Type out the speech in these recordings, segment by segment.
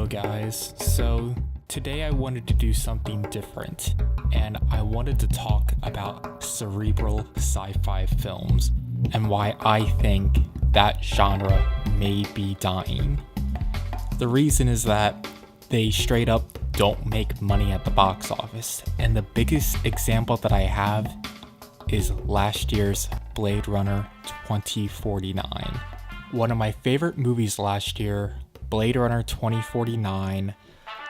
Hello guys, so today I wanted to do something different, and I wanted to talk about cerebral sci-fi films and why I think that genre may be dying. The reason is that they straight up don't make money at the box office, and the biggest example that I have is last year's Blade Runner 2049. One of my favorite movies last year, Blade Runner 2049,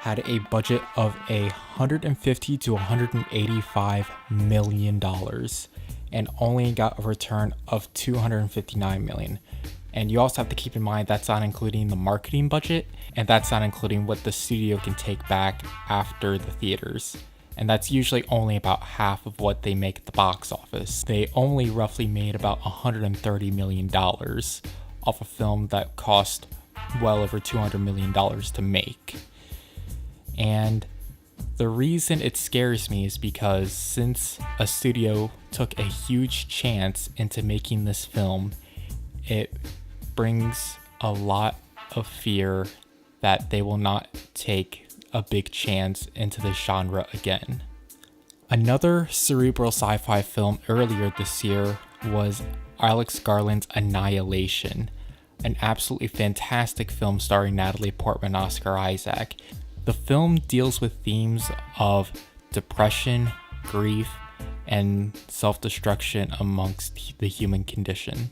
had a budget of $150 to $185 million and only got a return of $259 million. And you also have to keep in mind that's not including the marketing budget, and that's not including what the studio can take back after the theaters. And that's usually only about half of what they make at the box office. They only roughly made about $130 million off a film that cost well over $200 million to make. And the reason it scares me is because since a studio took a huge chance into making this film, it brings a lot of fear that they will not take a big chance into this genre again. Another cerebral sci-fi film earlier this year was Alex Garland's Annihilation, an absolutely fantastic film starring Natalie Portman and Oscar Isaac. The film deals with themes of depression, grief, and self-destruction amongst the human condition.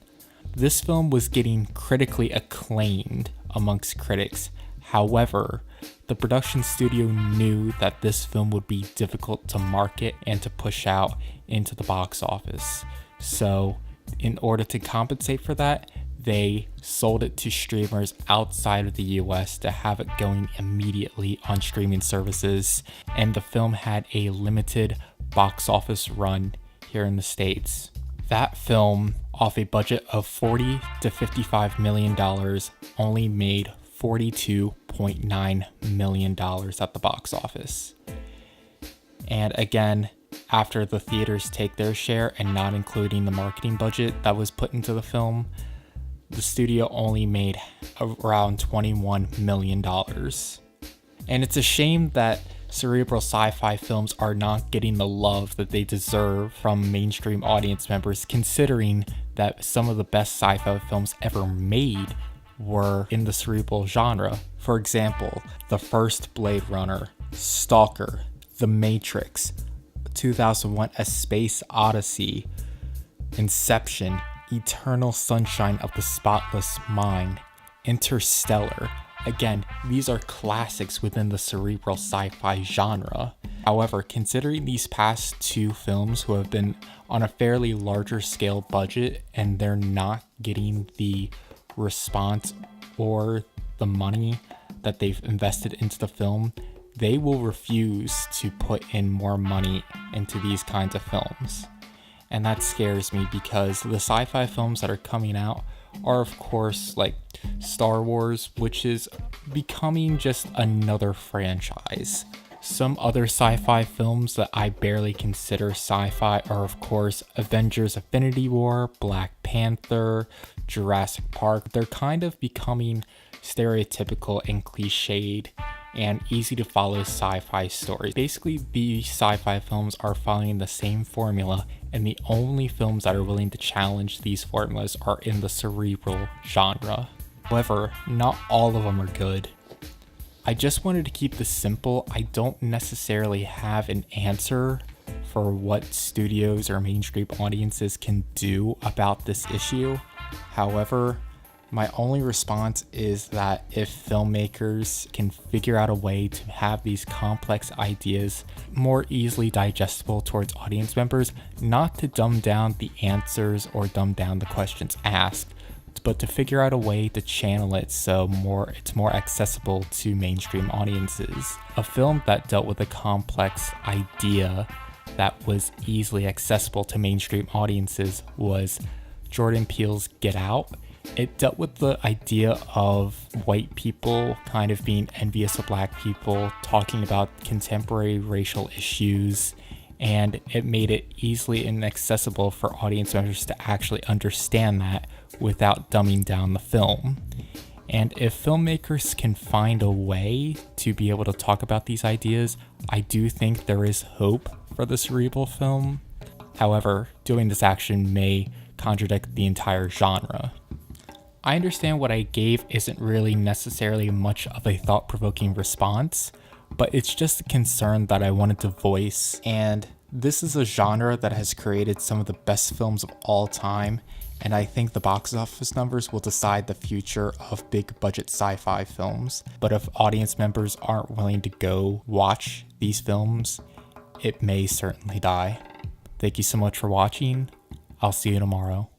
This film was getting critically acclaimed amongst critics. However, the production studio knew that this film would be difficult to market and to push out into the box office. So, in order to compensate for that, they sold it to streamers outside of the US to have it going immediately on streaming services, and the film had a limited box office run here in the States. That film, off a budget of $40 to $55 million, only made $42.9 million at the box office. And again, after the theaters take their share and not including the marketing budget that was put into the film, the studio only made around $21 million. And it's a shame that cerebral sci-fi films are not getting the love that they deserve from mainstream audience members, considering that some of the best sci-fi films ever made were in the cerebral genre. For example, the first Blade Runner, Stalker, The Matrix, 2001: A Space Odyssey, Inception, Eternal Sunshine of the Spotless Mind, Interstellar. Again, these are classics within the cerebral sci-fi genre. However, considering these past two films who have been on a fairly larger scale budget and they're not getting the response or the money that they've invested into the film, they will refuse to put in more money into these kinds of films. And that scares me because the sci-fi films that are coming out are, of course, like Star Wars, which is becoming just another franchise. Some other sci-fi films that I barely consider sci-fi are, of course, Avengers: Infinity War, Black Panther, Jurassic Park. They're kind of becoming stereotypical and cliched and easy to follow sci-fi stories. Basically, these sci-fi films are following the same formula, and the only films that are willing to challenge these formulas are in the cerebral genre. However, not all of them are good. I just wanted to keep this simple. I don't necessarily have an answer for what studios or mainstream audiences can do about this issue. However, my only response is that if filmmakers can figure out a way to have these complex ideas more easily digestible towards audience members, not to dumb down the answers or dumb down the questions asked, but to figure out a way to channel it so it's more accessible to mainstream audiences. A film that dealt with a complex idea that was easily accessible to mainstream audiences was Jordan Peele's Get Out. It dealt with the idea of white people kind of being envious of black people, talking about contemporary racial issues, and it made it easily inaccessible for audience members to actually understand that without dumbing down the film. And if filmmakers can find a way to be able to talk about these ideas, I do think there is hope for the Cerebral film. However, doing this action may contradict the entire genre. I understand what I gave isn't really necessarily much of a thought-provoking response, but it's just a concern that I wanted to voice. And this is a genre that has created some of the best films of all time, and I think the box office numbers will decide the future of big budget sci-fi films. But if audience members aren't willing to go watch these films, it may certainly die. Thank you so much for watching. I'll see you tomorrow.